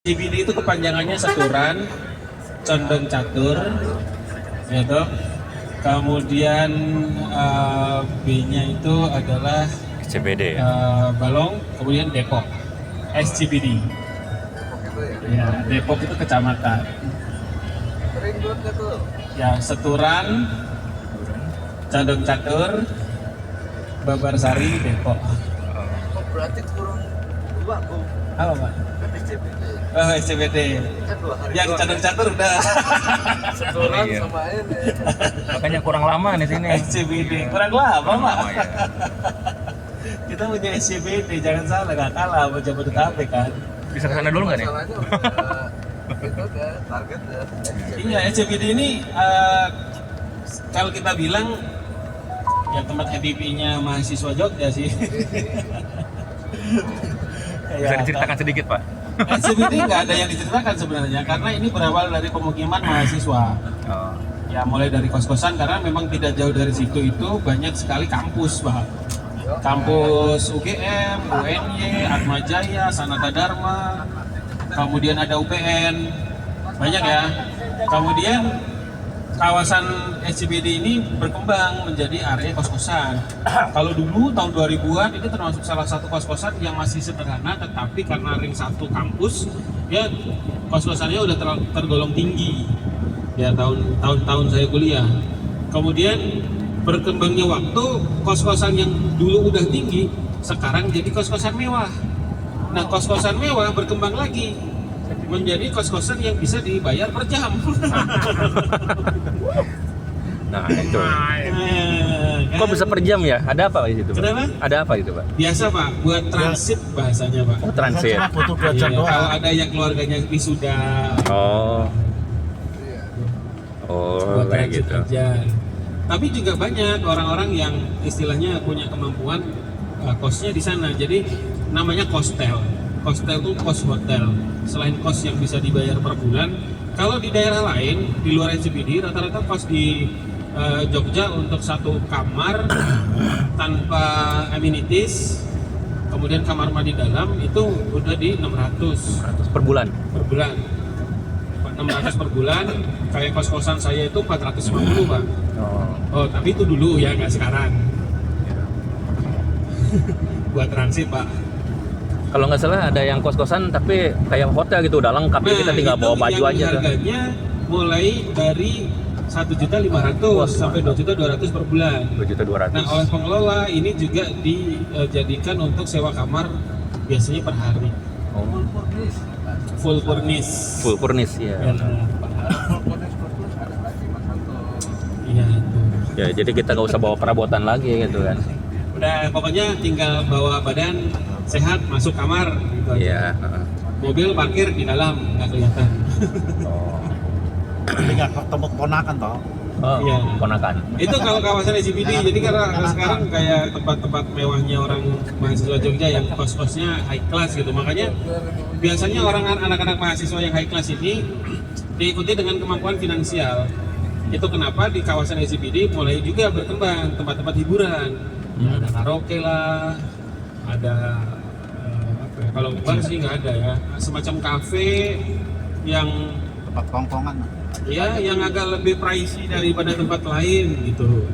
CBD itu kepanjangannya Seturan, Condong Catur, gitu. Kemudian B-nya itu adalah SCBD ya? Balong, kemudian Depok, SCBD. Ya, Depok itu kecamatan. Ya, Seturan, Condong Catur, Babarsari, Depok. Oh, berarti kurang dua, Bu. Apa, Pak? Kan SCBD. Oh, SCBD. Kan 2 hari. Yang Condong Catur udah. Setoran Iya. sama ini. Makanya kurang lama di sini. SCBD kurang lama, Pak. Lama, ya. Kita punya SCBD, jangan salah, nggak kalah sama Jabodetabek kan. Bisa ke sana dulu nggak nih? Masalahnya udah itu kan target ya. Iya, SCBD ini kalau kita bilang ya tempat happy-nya mahasiswa Jogja sih. Bisa diceritakan sedikit, Pak? SCBD nggak ada yang diceritakan sebenarnya, karena ini berawal dari pemukiman mahasiswa. Oh. Ya mulai dari kos-kosan, karena memang tidak jauh dari situ itu banyak sekali kampus, Pak. Kampus UGM, UNY, Atmajaya, Sanata Dharma, kemudian ada UPN, banyak ya. Kemudian kawasan SCBD ini berkembang menjadi area kos-kosan. Kalau dulu tahun 2000-an ini termasuk salah satu kos-kosan yang masih sederhana, tetapi karena ring satu kampus, ya kos-kosannya udah tergolong tinggi. Ya tahun saya kuliah. Kemudian berkembangnya waktu, kos-kosan yang dulu udah tinggi sekarang jadi kos-kosan mewah. Nah, kos-kosan mewah berkembang lagi menjadi kos-kosan yang bisa dibayar per jam. Nah, itu. Kan? Kok bisa per jam ya? Ada apa di situ, Pak? Kenapa? Ada apa itu, Pak? Biasa, Pak, buat transit bahasanya, Pak. Oh, transit. Butuh 2 jam Iya, doang. kalau ada yang keluarganya wisuda, Oh. Oh, buat kayak transit gitu. aja. Tapi juga banyak orang-orang yang istilahnya punya kemampuan kosnya di sana. Jadi namanya kostel. Kostel itu kos hotel. Selain kos yang bisa dibayar per bulan, kalau di daerah lain di luar SCBD rata-rata kos di Jogja untuk satu kamar tanpa amenities, kemudian kamar mandi dalam itu udah di 600 Per bulan. per bulan. 600 per bulan. Kayak kos-kosan saya itu 450, Pak. Oh. Oh, tapi itu dulu ya, nggak sekarang. Buat transit, Pak. Kalau nggak salah ada yang kos-kosan tapi kayak hotel gitu, udah lengkap. Jadi kita tinggal itu bawa baju yang aja tuh. harganya mulai dari 1.500.000 sampai 2.200.000 per bulan. 2.200.000. Nah, oleh pengelola ini juga dijadikan untuk sewa kamar biasanya per hari. Oh. Full furnish. Full furnish ya. Ya, iya itu. Ya, jadi kita nggak usah bawa perabotan lagi gitu kan. Udah pokoknya tinggal bawa badan sehat masuk kamar gitu aja. Iya. heeh. Mobil parkir di dalam nggak kelihatan. Oh. Jadi nggak ketemu keponakan toh. Oh, Iya. ponakan. Itu kalau kawasan SCBD. Jadi karena sekarang kayak tempat-tempat mewahnya orang mahasiswa Jogja yang kos-kosnya high class gitu. Makanya biasanya anak-anak mahasiswa yang high class ini diikuti dengan kemampuan finansial. Itu kenapa di kawasan SCBD mulai juga berkembang tempat-tempat hiburan. Ya, ada karaoke lah, ada apa ya, kalau bar sih nggak ada ya, semacam kafe yang Tempat tongkongan. ya yang agak lebih pricey daripada tempat lain gitu.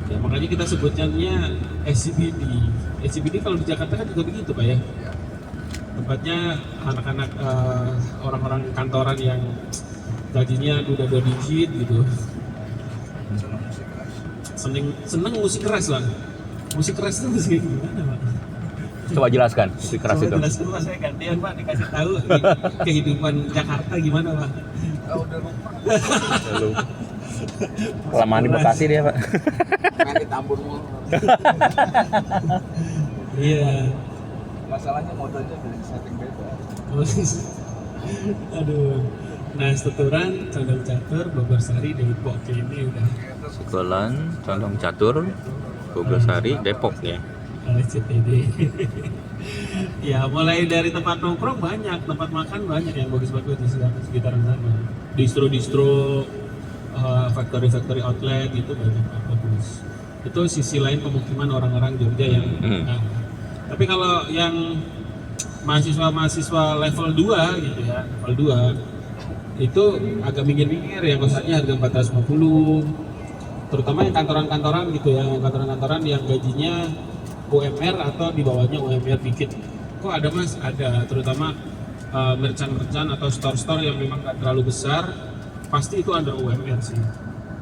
Ya makanya kita sebutnya SCBD. SCBD kalau di Jakarta kan juga begitu, Pak ya. Tempatnya anak-anak orang-orang kantoran yang gajinya udah 2 digit gitu. Seneng musik keras, Bang. Musik keras itu musik gimana, Pak? Coba jelaskan musik keras Coba itu. jelaskan, Pak, saya gantian, Pak, dikasih tahu kehidupan Jakarta gimana, Pak. Udah lupa. Kelamaan di Bekasi dia, Pak. Main di Tambun mulu. Iya. Masalahnya modalnya dari setting beda. Aduh. Nah, Seturan, Condong Catur, Babarsari, Depok ini udah Sekolah Condong Catur, Bogorsari, Depok ya. SCBD. Ya, mulai dari tempat nongkrong banyak, tempat makan banyak yang bagus-bagus di sekitaran sana. Distro-distro, factory outlet itu banyak bagus. Itu sisi lain pemukiman orang-orang Jogja yang. Nah, tapi kalau yang mahasiswa level 2 gitu ya, level 2 itu agak minggir-minggir yang kosannya harga 450, terutama yang kantoran-kantoran gitu ya, yang kantoran-kantoran yang gajinya UMR atau di bawahnya UMR dikit. Kok ada mas? Ada, terutama merchant-merchant atau store-store yang memang gak terlalu besar, pasti itu under UMR sih.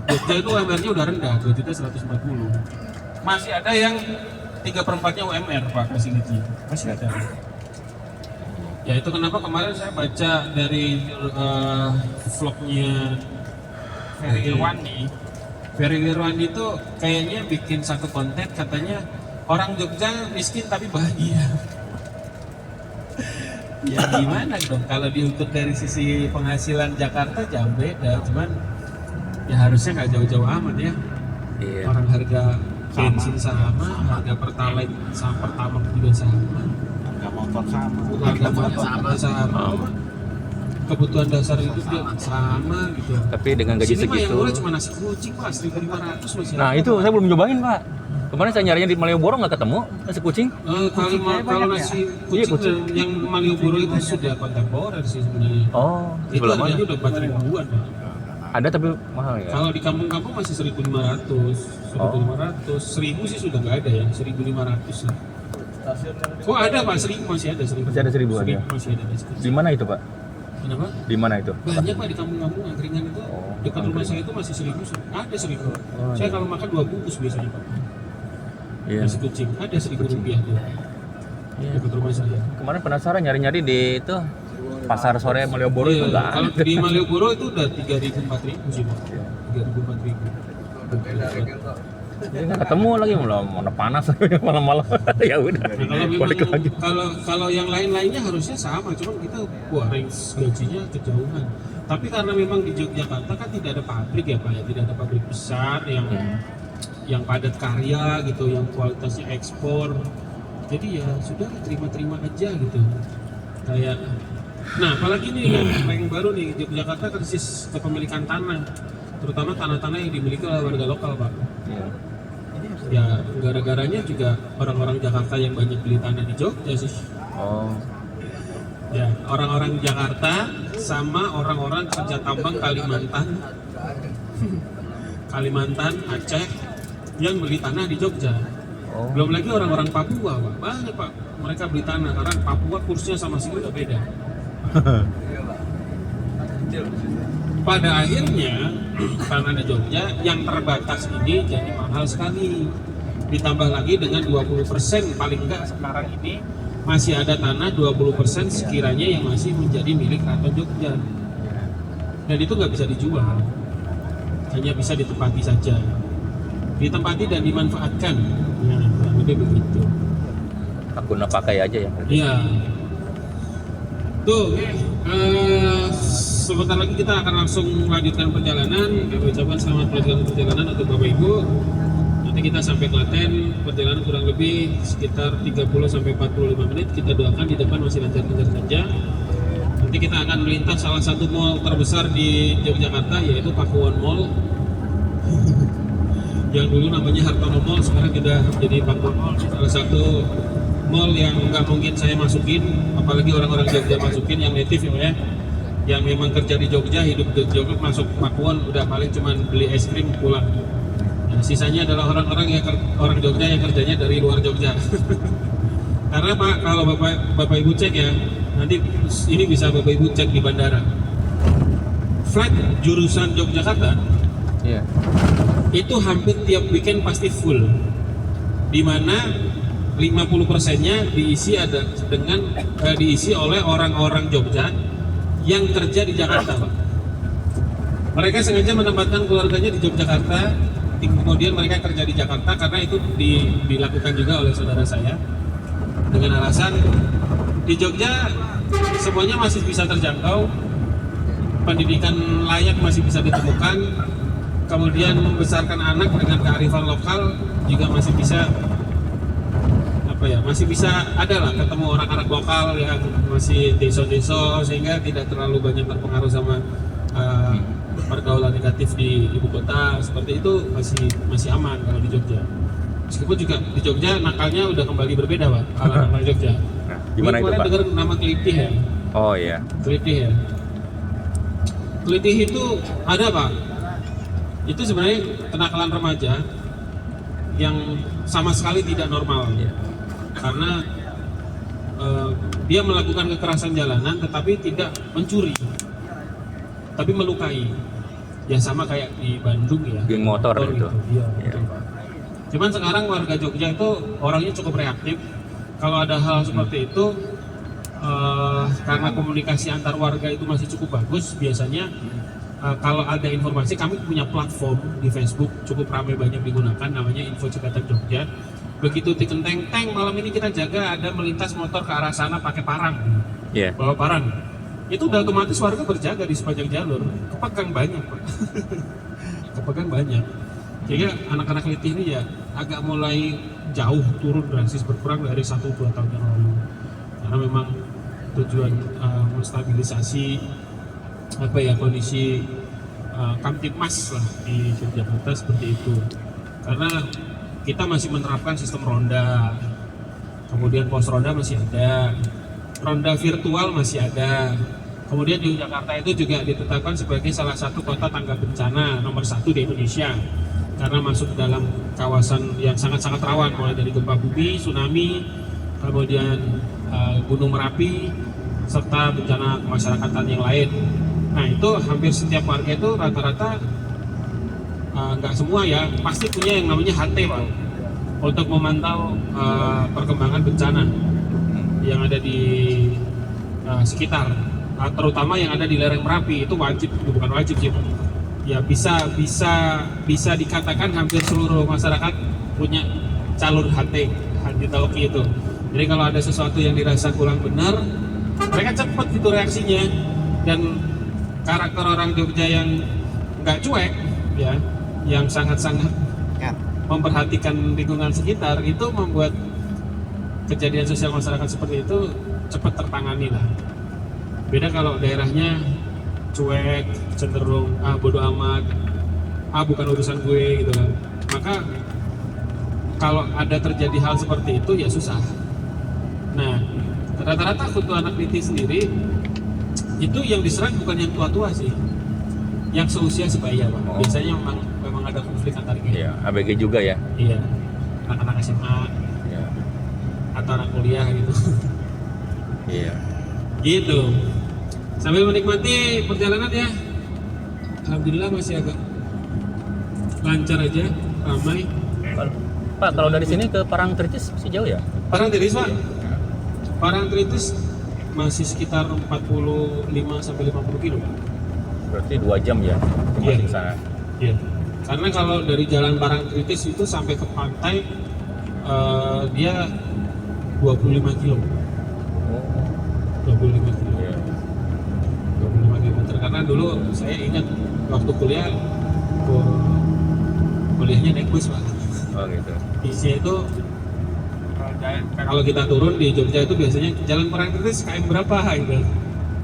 Jogja itu UMR-nya udah rendah, 2.140. Masih ada yang 3/4-nya UMR Pak, kasih gaji. Masih ada. Ya itu kenapa kemarin saya baca dari vlognya Ferry Irwandi. Ferry Irwandi itu kayaknya bikin satu konten, katanya orang Jogja miskin tapi bahagia. Ya gimana dong, kalau diukur dari sisi penghasilan Jakarta jauh beda, cuman ya harusnya nggak jauh-jauh amat ya. Iya. Orang harga bensin sama, harga pertalite sama pertamax juga sama. Harga motor sama. Harga motor sama. Kebutuhan dasar itu juga sama gitu. Tapi dengan gaji Sini mah yang segitu. murah cuma nasi kucing Pak, 1.500 masih. Nah itu saya belum nyobain Pak. Kemarin saya nyarinya di Malioboro nggak ketemu nasi kucing. Kalau nasi Iya, kucing kucing. yang Malioboro itu sudah kontemporer sih sebenarnya. Oh, Itu sebelah harganya mana? udah 4.000-an Pak. Ada tapi mahal ya. Kalau di kampung-kampung masih 1.500, 1.500, 1.000 sih sudah nggak ada ya, 1.500 lah. Oh ada Pak, 1.000 masih ada 1.000. Masih ada 1.000-an ya? Masih ada nasi kucing. Di mana itu Pak? Kenapa? Di mana itu? Banyak Pak di kampung-kampung angkringan itu. Oh, Dekat rumah angkringan. saya itu masih 1.000, ada 1.000. Oh, Saya iya. kalau makan 2 bungkus biasanya Pak. Iya. Nasi kucing, ada 1.000 rupiah tuh. Iya. Dekat rumah saya. Kemarin penasaran nyari-nyari di itu pasar sore Malioboro itu Iya, nggak kalau ada. di Malioboro itu udah 3.000 4.000 sih Pak. Iya. 3.000 4.000. Jadi nggak ketemu lagi mana panas malam-malam. Ya udah. Nah, kalau Balik memang lagi. kalau yang lain-lainnya harusnya sama, cuman kita range gajinya kejauhan. Tapi karena memang di Yogyakarta kan tidak ada pabrik ya Pak ya, tidak ada pabrik besar yang padat karya gitu, yang kualitasnya ekspor. Jadi ya sudah terima-terima aja gitu. Kayak nah apalagi nih yang baru nih, Yogyakarta krisis kepemilikan tanah, terutama tanah-tanah yang dimiliki oleh warga lokal Pak. Iya. Ya gara-garanya juga orang-orang Jakarta yang banyak beli tanah di Jogja sih. Oh. Ya orang-orang Jakarta sama orang-orang kerja tambang Kalimantan, Aceh yang beli tanah di Jogja. Oh. Belum lagi orang-orang Papua Pak, banyak Pak, mereka beli tanah karena Papua kursnya sama sini udah beda. Pada akhirnya tanah di Jogja yang terbatas ini jadi mahal sekali. Ditambah lagi dengan 20% paling enggak sekarang ini masih ada tanah 20% sekiranya yang masih menjadi milik Keraton Jogja. Dan itu nggak bisa dijual, hanya bisa ditempati saja. Ditempati dan dimanfaatkan. Nah, lebih begitu. Hak guna pakai aja ya. Iya. Tuh, sebentar lagi kita akan langsung melanjutkan perjalanan. Kami ucapkan selamat melanjutkan perjalanan untuk Bapak Ibu. Nanti kita sampai Klaten, perjalanan kurang lebih sekitar 30 sampai 45 menit. Kita doakan di depan masih lancar-lancar saja. Nanti kita akan melintas salah satu mall terbesar di Yogyakarta, yaitu Pakuwon Mall. Yang dulu namanya Hartono Mall, sekarang sudah jadi Pakuwon Mall. Salah satu mall yang nggak mungkin saya masukin, apalagi orang-orang Jogja masukin yang native ya, yang memang kerja di Jogja, hidup di Jogja, masuk Pakuwon udah paling cuman beli es krim pulang. Nah, sisanya adalah orang-orang yang orang Jogja yang kerjanya dari luar Jogja. Karena Pak, kalau Bapak Ibu cek ya, nanti ini bisa Bapak Ibu cek di bandara. Flight jurusan Yogyakarta Iya. itu hampir tiap weekend pasti full, di mana 50%-nya diisi oleh orang-orang Jogja yang kerja di Jakarta, Pak. Mereka sengaja menempatkan keluarganya di Yogyakarta, kemudian mereka kerja di Jakarta karena itu dilakukan juga oleh saudara saya dengan alasan di Jogja semuanya masih bisa terjangkau, pendidikan layak masih bisa ditemukan, kemudian membesarkan anak dengan kearifan lokal juga masih bisa masih bisa ada lah ketemu orang-orang lokal yang masih deso-deso, sehingga tidak terlalu banyak terpengaruh sama pergaulan negatif di ibu kota. Seperti itu masih aman kalau di Jogja. Meskipun juga di Jogja nakalnya udah kembali berbeda Pak, kalau nakal Jogja. Gimana itu, Kalian Pak? dengar nama Kelitih ya? Oh iya. Kelitih ya. Kelitih itu ada Pak. Itu sebenarnya kenakalan remaja yang sama sekali tidak normal. Iya. Karena dia melakukan kekerasan jalanan tetapi tidak mencuri, tapi melukai. Ya sama kayak di Bandung ya. Geng motor itu. Iya, Iya. betul, Pak. Cuman sekarang warga Jogja itu orangnya cukup reaktif. Kalau ada hal seperti itu, karena komunikasi antar warga itu masih cukup bagus, biasanya kalau ada informasi, kami punya platform di Facebook cukup ramai, banyak digunakan, namanya Info Cepatan Jogja. Begitu tikenteng teng malam ini kita jaga ada melintas motor ke arah sana pakai parang, Iya. bawa parang, itu udah otomatis warga berjaga di sepanjang jalur. Kepegang banyak Pak. Kepegang banyak. Sehingga anak-anak Kelitih ini ya agak mulai jauh turun drastis, berkurang dari 1-2 tahun yang lalu. Karena memang tujuan menstabilisasi kondisi Kamtipmas lah di Yogyakarta seperti itu. Karena kita masih menerapkan sistem ronda, kemudian pos ronda masih ada, ronda virtual masih ada. Kemudian di Jakarta itu juga ditetapkan sebagai salah satu kota tanggap bencana nomor 1 di Indonesia karena masuk dalam kawasan yang sangat-sangat rawan, mulai dari gempa bumi, tsunami, kemudian gunung Merapi, serta bencana kemasyarakatan yang lain. Nah itu hampir setiap warga itu rata-rata, nggak semua ya, pasti punya yang namanya HT Pak, untuk memantau perkembangan bencana yang ada di sekitar, terutama yang ada di lereng Merapi. Itu wajib, bukan wajib sih Pak. Ya bisa dikatakan hampir seluruh masyarakat punya calur HT, Handi Talki itu. Jadi kalau ada sesuatu yang dirasa kurang benar, mereka cepat gitu reaksinya. Dan karakter orang Jogja yang nggak cuek ya, yang sangat-sangat memperhatikan lingkungan sekitar, itu membuat kejadian sosial masyarakat seperti itu cepat tertangani lah. Beda kalau daerahnya cuek, cenderung bodo amat, bukan urusan gue gitu kan. Maka kalau ada terjadi hal seperti itu ya susah. Nah rata-rata untuk anak Kelitih sendiri itu yang diserang bukan yang tua-tua sih, yang seusia sebaya Pak. Biasanya memang ada konflik antar geng. Iya, ABG juga ya. Iya, anak-anak SMA Iya. atau anak kuliah gitu. Iya. Gitu. Sambil menikmati perjalanan ya. Alhamdulillah masih agak lancar aja, ramai. Pak, kalau dari sini ke Parangtritis masih jauh ya? Parangtritis Pak. Parangtritis masih sekitar 45-50 kilo. Berarti 2 jam ya Iya. masih ke sana. Iya. Karena kalau dari jalan Parangtritis itu sampai ke pantai dia 25 kilo. Oh. 25 kilo. Iya. 25 km. Karena dulu saya ingat waktu kuliah, kuliahnya naik bus Pak. Oh gitu. Isinya itu kalau kita turun di Jogja itu biasanya jalan Parangtritis KM berapa gitu.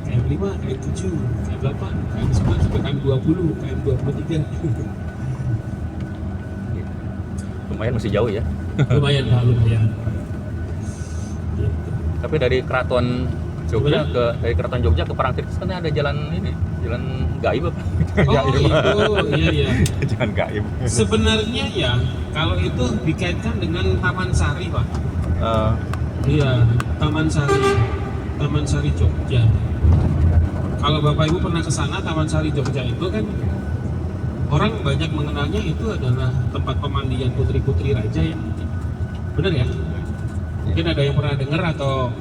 KM 5, KM 7, KM 8, KM 9 sampai KM 20, KM 23. Lumayan masih jauh ya. Lumayan Pak, lumayan. Gitu. Tapi dari Keraton Jogja Gimana? dari Keraton Jogja ke Parangtritis kan ada jalan ini, jalan gaib apa? Oh itu, iya. Jalan gaib. Sebenarnya ya, kalau itu dikaitkan dengan Taman Sari Pak. Iya, Taman Sari Jogja. Kalau Bapak Ibu pernah ke sana, Taman Sari Jogja itu kan orang banyak mengenalnya itu adalah tempat pemandian putri-putri raja ya. Benar ya? Mungkin ada yang pernah dengar atau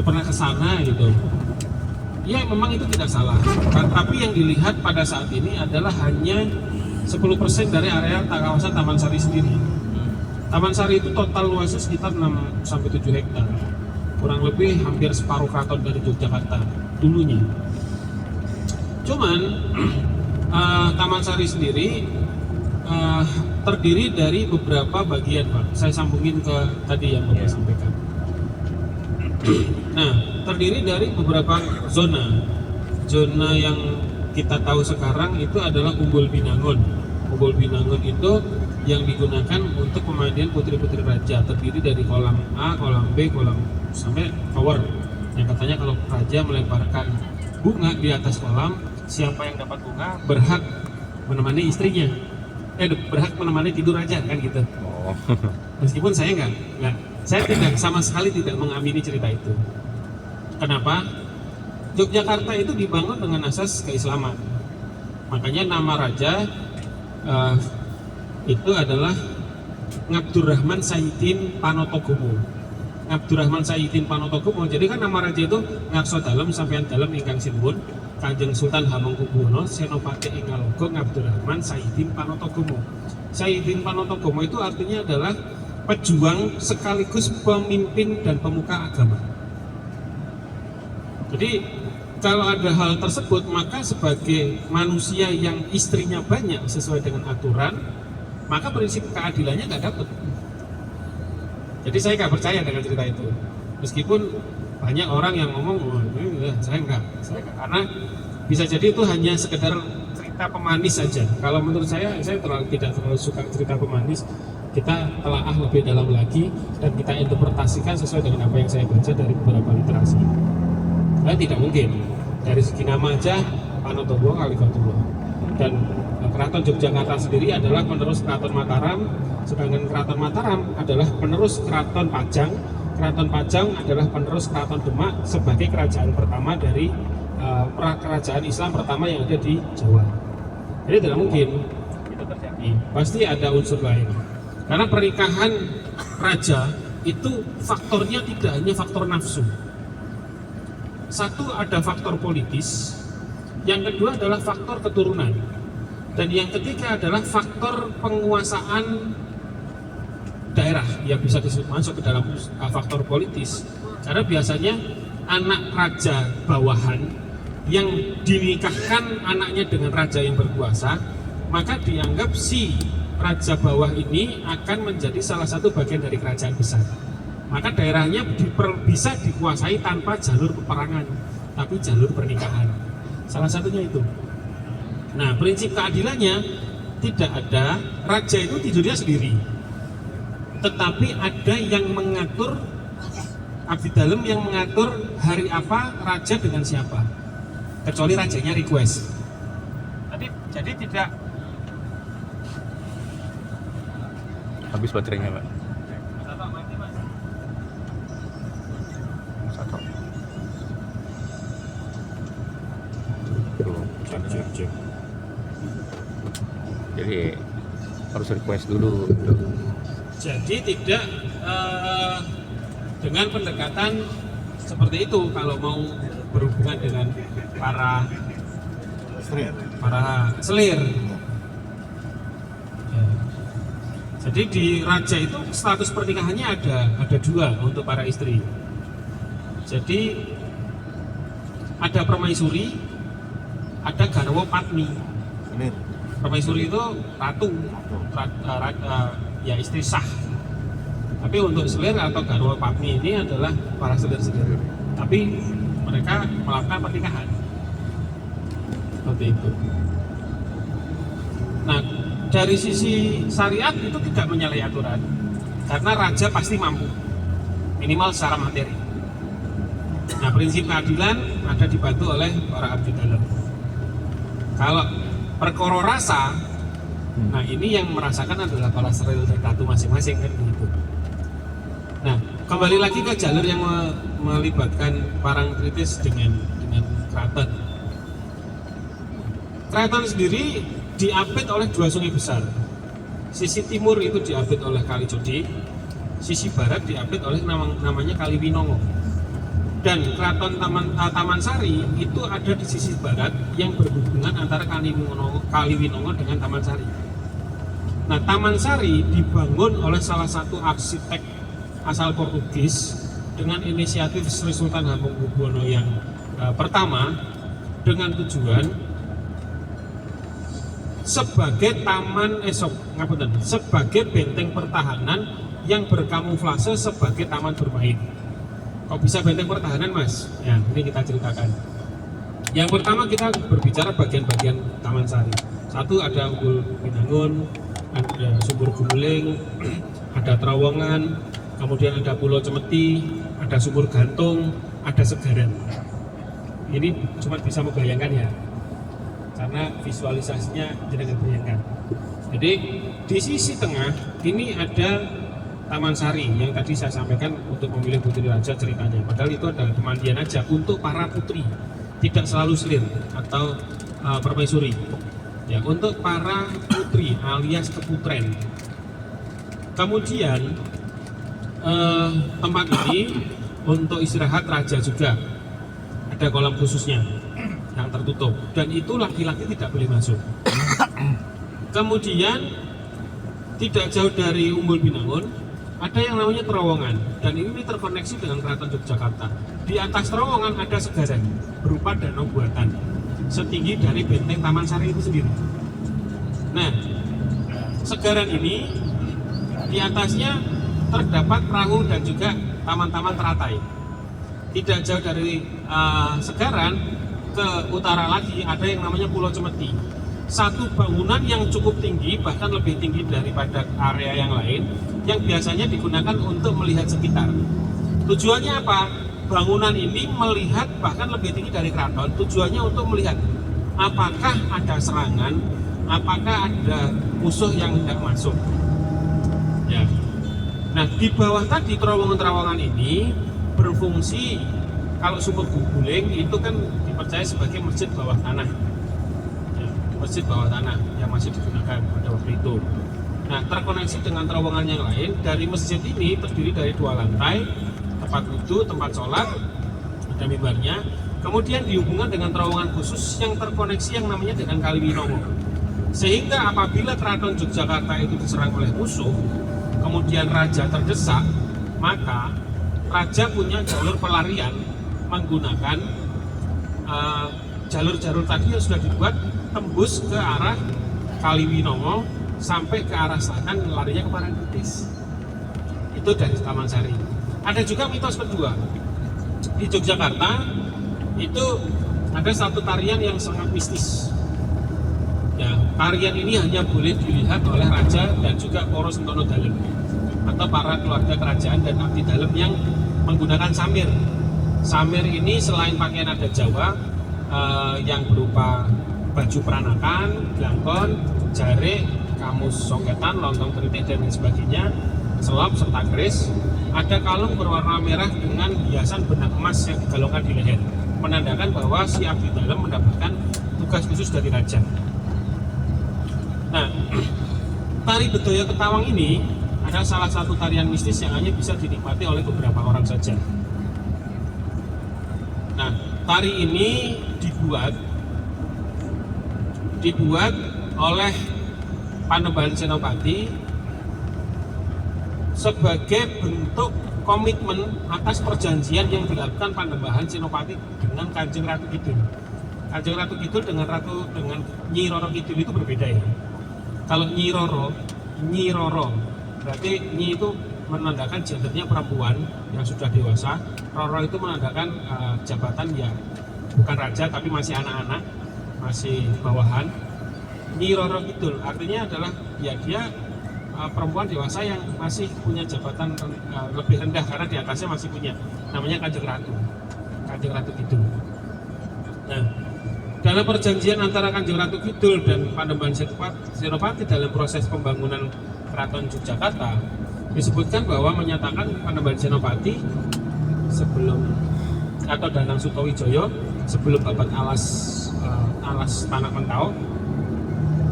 pernah ke sana gitu. Ya memang itu tidak salah. Tapi yang dilihat pada saat ini adalah hanya 10% dari area kawasan Taman Sari sendiri. Taman Sari itu total luasnya sekitar 6-7 hektar. Kurang lebih hampir separuh keraton dari Yogyakarta dulunya. Cuman Taman Sari sendiri terdiri dari beberapa bagian Pak. Saya sambungin ke tadi yang Bapak sampaikan. Nah, terdiri dari beberapa zona. Zona yang kita tahu sekarang itu adalah Umbul Binangun. Umbul Binangun itu yang digunakan untuk pemandian putri-putri raja, terdiri dari kolam A, kolam B, kolam sampai tower yang katanya kalau raja melemparkan bunga di atas kolam, siapa yang dapat bunga berhak menemani istrinya, berhak menemani tidur raja, kan gitu. Oh. Meskipun saya saya tidak sama sekali tidak mengamini cerita itu. Kenapa? Yogyakarta itu dibangun dengan asas keislaman. Makanya nama raja itu adalah Ngabdurrahman Sayyidin Panotogomo. Ngabdurrahman Sayyidin Panotogomo. Jadi kan nama raja itu Ngakso Dalem Sampeyan Dalem Ingkang Sinuwun Kanjeng Sultan Hamengkubuwono Senopati Ingalogo Ngabdurrahman Sayyidin Panotogomo. Sayyidin Panotogomo itu artinya adalah pejuang sekaligus pemimpin dan pemuka agama. Jadi kalau ada hal tersebut, maka sebagai manusia yang istrinya banyak sesuai dengan aturan, maka prinsip keadilannya nggak dapat. Jadi saya nggak percaya dengan cerita itu. Meskipun banyak orang yang ngomong, saya nggak, karena bisa jadi itu hanya sekedar cerita pemanis saja. Kalau menurut saya tidak terlalu suka cerita pemanis. Kita telaah lebih dalam lagi dan kita interpretasikan sesuai dengan apa yang saya baca dari beberapa literasi. Nah, tidak mungkin dari segi nama aja Panotogomo Kalifatullah, dan Keraton Yogyakarta sendiri adalah penerus Keraton Mataram, sedangkan Keraton Mataram adalah penerus Keraton Pajang. Keraton Pajang adalah penerus Keraton Demak sebagai kerajaan pertama dari kerajaan Islam pertama yang ada di Jawa. Jadi tidak mungkin itu terjadi. Pasti ada unsur lain. Karena pernikahan raja itu faktornya tidak hanya faktor nafsu. Satu, ada faktor politis, yang kedua adalah faktor keturunan, dan yang ketiga adalah faktor penguasaan daerah yang bisa masuk ke dalam faktor politis. Karena biasanya anak raja bawahan yang dinikahkan anaknya dengan raja yang berkuasa, maka dianggap si raja bawah ini akan menjadi salah satu bagian dari kerajaan besar. Maka daerahnya bisa dikuasai tanpa jalur peperangan, tapi jalur pernikahan. Salah satunya itu. Nah, prinsip keadilannya tidak ada raja itu tidurnya sendiri, tetapi ada yang mengatur, abdi dalem yang mengatur hari apa raja dengan siapa, kecuali rajanya request. Jadi tidak. Habis baterainya, Pak. Satu. Cek. Jadi harus request dulu. Jadi tidak dengan pendekatan seperti itu kalau mau berhubungan dengan para selir. Ya. Jadi di raja itu status pernikahannya ada dua untuk para istri. Jadi ada permaisuri, ada garwa patni. Permaisuri itu ratu, ya istri sah. Tapi untuk selir atau garwa patni ini adalah para selir-selir. Tapi mereka melakukan pernikahan seperti itu. Nah, dari sisi syariat itu tidak menyalahi aturan, karena raja pasti mampu, minimal secara materi. Nah, prinsip keadilan ada dibantu oleh para abdi dalem. Kalau perkara rasa, nah ini yang merasakan adalah para seril dan ratu masing-masing, kan begitu. Nah, kembali lagi ke jalur yang melibatkan Parangtritis dengan keraton. Keraton sendiri diapit oleh dua sungai besar. Sisi timur itu diapit oleh Kali Jodi, sisi barat diapit oleh namanya Kali Winongo. Dan keraton Taman Sari itu ada di sisi barat yang berhubungan antara Kali Winongo dengan Taman Sari. Nah, Taman Sari dibangun oleh salah satu arsitek asal Portugis dengan inisiatif Sri Sultan Hamengkubuwono yang pertama, dengan tujuan sebagai sebagai benteng pertahanan yang berkamuflase sebagai taman bermain. Kok bisa benteng pertahanan, Mas? Ya, ini kita ceritakan. Yang pertama kita berbicara bagian-bagian Taman Sari. Satu, ada Umbul Winangun, ada Sumber Gumuling, ada Terowongan, kemudian ada Pulau Cemeti, ada sumur gantung, ada segaran. Ini cuma bisa membayangkan ya, karena visualisasinya tidak bayangkan. Jadi di sisi tengah ini ada Taman Sari yang tadi saya sampaikan untuk memilih putri raja ceritanya. Padahal itu adalah pemandian aja untuk para putri, tidak selalu selir atau permaisuri. Ya, untuk para putri alias keputren. Kemudian tempat ini untuk istirahat raja juga, ada kolam khususnya yang tertutup, dan itu laki-laki tidak boleh masuk. Kemudian tidak jauh dari Umbul Binangun ada yang namanya terowongan, dan ini terkoneksi dengan Keraton Yogyakarta. Di atas terowongan ada segaran berupa danau buatan setinggi dari benteng Taman Sari itu sendiri. Nah, segaran ini di atasnya terdapat perahu dan juga taman-taman teratai. Tidak jauh dari segaran ke utara lagi ada yang namanya Pulau Cemeti. Satu bangunan yang cukup tinggi, bahkan lebih tinggi daripada area yang lain, yang biasanya digunakan untuk melihat sekitar. Tujuannya apa? Bangunan ini melihat bahkan lebih tinggi dari keraton. Tujuannya untuk melihat apakah ada serangan, apakah ada musuh yang hendak masuk. Ya. Nah, di bawah tadi terowongan-terowongan ini berfungsi, kalau sumur Guguling itu kan dipercaya sebagai masjid bawah tanah. Ya, masjid bawah tanah yang masih digunakan pada waktu itu. Nah, terkoneksi dengan terowongan yang lain. Dari masjid ini terdiri dari 2 lantai, tempat wudhu, tempat sholat, ada mimbarnya. Kemudian dihubungkan dengan terowongan khusus yang terkoneksi yang namanya dengan Kali Winomo. Sehingga apabila Keraton Yogyakarta itu diserang oleh musuh, kemudian raja terdesak, maka raja punya jalur pelarian menggunakan jalur-jalur tadi yang sudah dibuat, tembus ke arah Kali Winomo sampai ke arah selatan, larinya ke Parangtritis. Itu dari Taman Sari. Ada juga mitos kedua. Di Yogyakarta itu ada satu tarian yang sangat mistis. Ya, tarian ini hanya boleh dilihat oleh raja dan juga para sentono dalem atau para keluarga kerajaan dan abdi dalem yang menggunakan samir. Samir ini selain pakaian adat Jawa yang berupa baju peranakan, blangkon, jarik, kamus songketan, lontong teritik dan lain sebagainya, selop serta keris. Ada kalung berwarna merah dengan hiasan benang emas yang digalungkan di leher, menandakan bahwa si abdi dalem mendapatkan tugas khusus dari raja. Nah, tari Bedoyo Ketawang ini adalah salah satu tarian mistis yang hanya bisa dinikmati oleh beberapa orang saja. Nah, tari ini dibuat oleh Panembahan Senopati sebagai bentuk komitmen atas perjanjian yang dilakukan Panembahan Senopati dengan Kanjeng Ratu Kidul. Kanjeng Ratu Kidul dengan Nyi Roro Kidul itu berbeda ya. Kalau Nyi Roro berarti Nyi itu menandakan gendernya perempuan yang sudah dewasa. Roro itu menandakan jabatan ya bukan raja tapi masih anak-anak, masih bawahan. Nyi Roro Kidul artinya adalah ya dia perempuan dewasa yang masih punya jabatan lebih rendah karena di atasnya masih punya, namanya Kanjeng Ratu Kidul. Nah, dalam perjanjian antara Kanjeng Ratu Kidul dan Panembahan Senopati dalam proses pembangunan Keraton Yogyakarta disebutkan bahwa menyatakan Panembahan Senopati sebelum atau Danang Sutawijaya sebelum babat alas Tanah Mentau,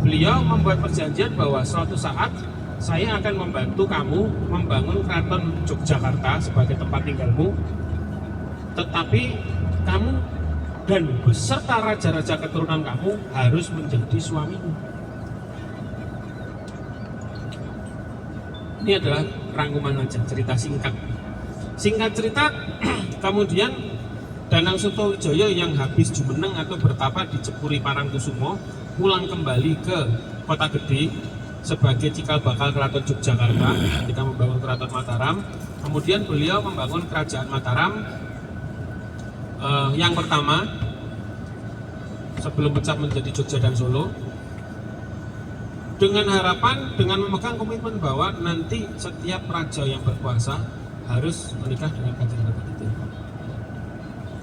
beliau membuat perjanjian bahwa suatu saat saya akan membantu kamu membangun Keraton Yogyakarta sebagai tempat tinggalmu, tetapi kamu dan beserta raja-raja keturunan kamu harus menjadi suamimu. Ini adalah rangkuman aja, cerita singkat. Singkat cerita, kemudian Danang Sutawijaya yang habis jumeneng atau bertapa di Cepuri Parangkusumo pulang kembali ke Kota Gede sebagai cikal bakal Keraton Yogyakarta ketika membangun Keraton Mataram. Kemudian beliau membangun Kerajaan Mataram yang pertama sebelum pecah menjadi Jogja dan Solo, dengan harapan dengan memegang komitmen bahwa nanti setiap raja yang berkuasa harus menikah dengan Kanjeng Ratu Kidul.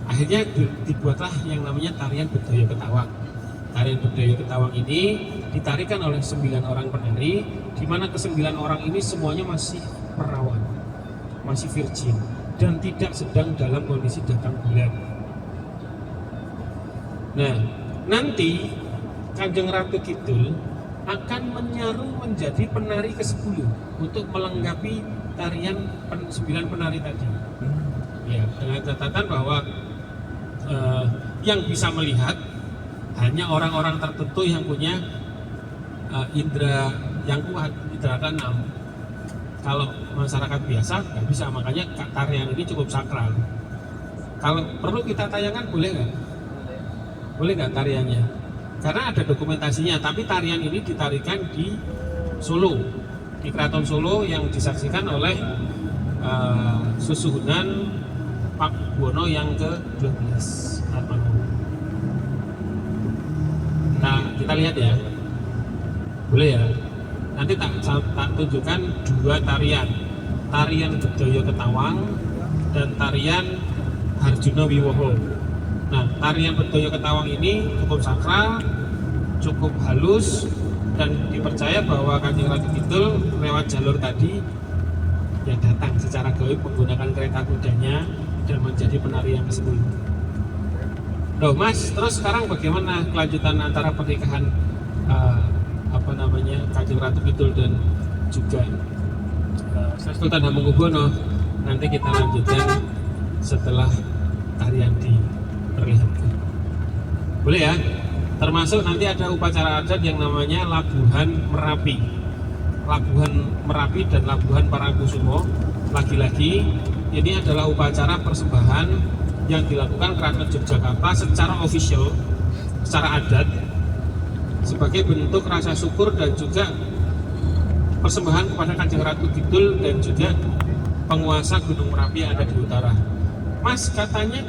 Akhirnya dibuatlah yang namanya tarian Bedoyo Ketawang. Tarian Bedoyo Ketawang ini ditarikan oleh 9 orang penari, di mana ke-9 orang ini semuanya masih perawan, masih virgin, dan tidak sedang dalam kondisi datang bulan. Nah, nanti Kanjeng Ratu Kidul akan menyaru menjadi penari ke-10 untuk melengkapi tarian 9 penari tadi. Ya, dengan catatan bahwa yang bisa melihat hanya orang-orang tertentu yang punya indera yang kuat, indera keenam. Kalau masyarakat biasa nggak bisa, makanya tarian ini cukup sakral. Kalau perlu kita tayangkan boleh nggak? Boleh nggak tariannya? Karena ada dokumentasinya, tapi tarian ini ditarikan di Solo, di Keraton Solo yang disaksikan oleh Susuhunan Pak Buwono yang ke-12 almarhum. Nah, kita lihat ya, boleh ya. Nanti tak tunjukkan 2 tarian, tarian Bedoyo Ketawang dan tarian Harjuna Wiwoho. Nah, tarian Bedoyo Ketawang ini cukup sakral, cukup halus, dan dipercaya bahwa Kanjeng Ratu Kidul lewat jalur tadi ya datang secara gaib menggunakan kereta kudanya dan menjadi penari yang ke-10. Loh Mas, terus sekarang bagaimana kelanjutan antara pernikahan Kanjeng Ratu Kidul dan juga Sultan Hamengkubuwono? Nanti kita lanjutkan setelah tarian diperlihatkan. Boleh ya? Termasuk nanti ada upacara adat yang namanya Labuhan Merapi. Labuhan Merapi dan Labuhan Parangkusumo. Lagi-lagi ini adalah upacara persembahan yang dilakukan Keraton Yogyakarta secara official, secara adat, sebagai bentuk rasa syukur dan juga persembahan kepada Kanjeng Ratu Kidul dan juga penguasa Gunung Merapi yang ada di utara. Mas, katanya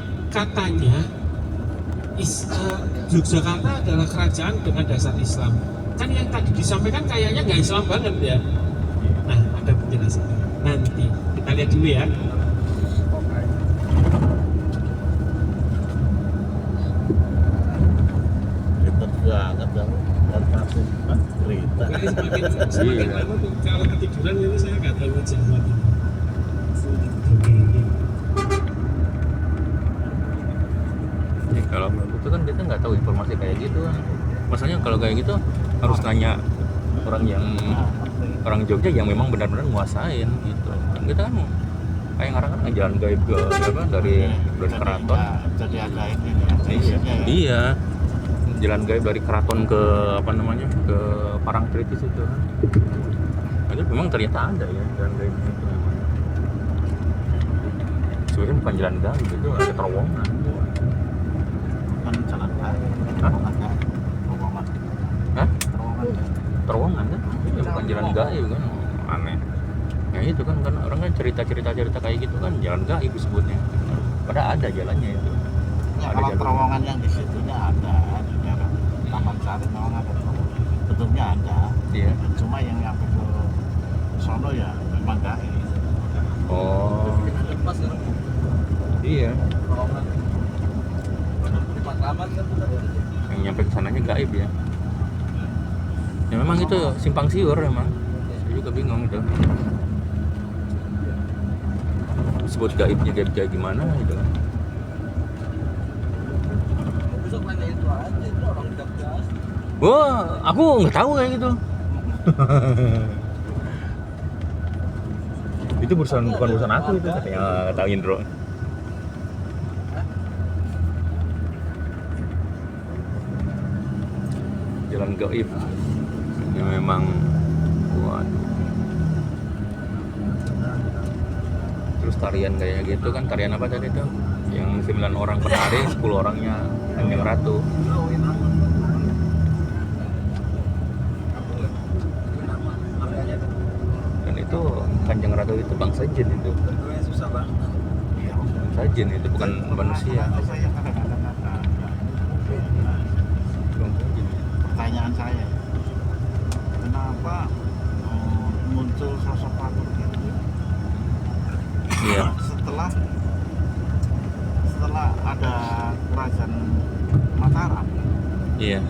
Yogyakarta adalah kerajaan dengan dasar Islam. Kan yang tadi disampaikan kayaknya nggak Islam banget ya. Nah, ada penjelasannya. Nanti kita lihat dulu ya. Banget dong, dan satu cerita. Semakin lama tuh, kalau ketiduran ini saya nggak terlalu jawab. Kalau itu kan kita nggak tahu informasi kayak gitu kan. Maksudnya kalau kayak gitu harus tanya orang Jogja yang memang benar-benar nguasain gitu. Kan kita kan kayak ngarang kan jalan gaib ke apa dari keraton. Jadi agak ini. Iya. Jalan gaib dari keraton ke ke Parangtritis itu kan. Itu memang ternyata ada ya jalan gaib itu memang. Sebenarnya bukan jalan gaib, itu ada terowongan. Kan jalan gaib. Terowongan. Hah? Terowongan. Terowongan kan? Itu bukan jalan gaib kan. Aneh. Ya itu kan orang kan cerita kayak gitu kan jalan gaib disebutnya. Padahal ada jalannya itu. Ya, Ada kalau jalur. terowongan yang di situnya ada di daerah Taman Sari memang ada terowongan. Bentuknya ada. Iya. Cuma yang nyampe ke sono ya memang gaib. Oh. Lepas ya, Iya. terowongan. Pemakaman kan tuh. Yang nyampe ke sananya gaib ya. Ya memang itu simpang siur emang. Saya juga bingung itu. Sebut gaibnya gaib kayak gimana gitu kan. Besok nanya itu aja, itu orang tidak jelas. Wah, aku nggak tahu kayak gitu. Itu bukan urusan aku itu katanya kata Indro. Jalan gaib. Ya memang kuat. Terus tarian kayak gitu kan, tarian apa tadi tuh? Yang 9 orang penari, 10 orangnya Kanjeng Ratu. Dan itu Kanjeng Ratu itu bangsa jin itu. Susah banget. Bangsa jin itu bukan manusia. Pertanyaan saya, kenapa muncul sosok Ratu Kidul? Iya.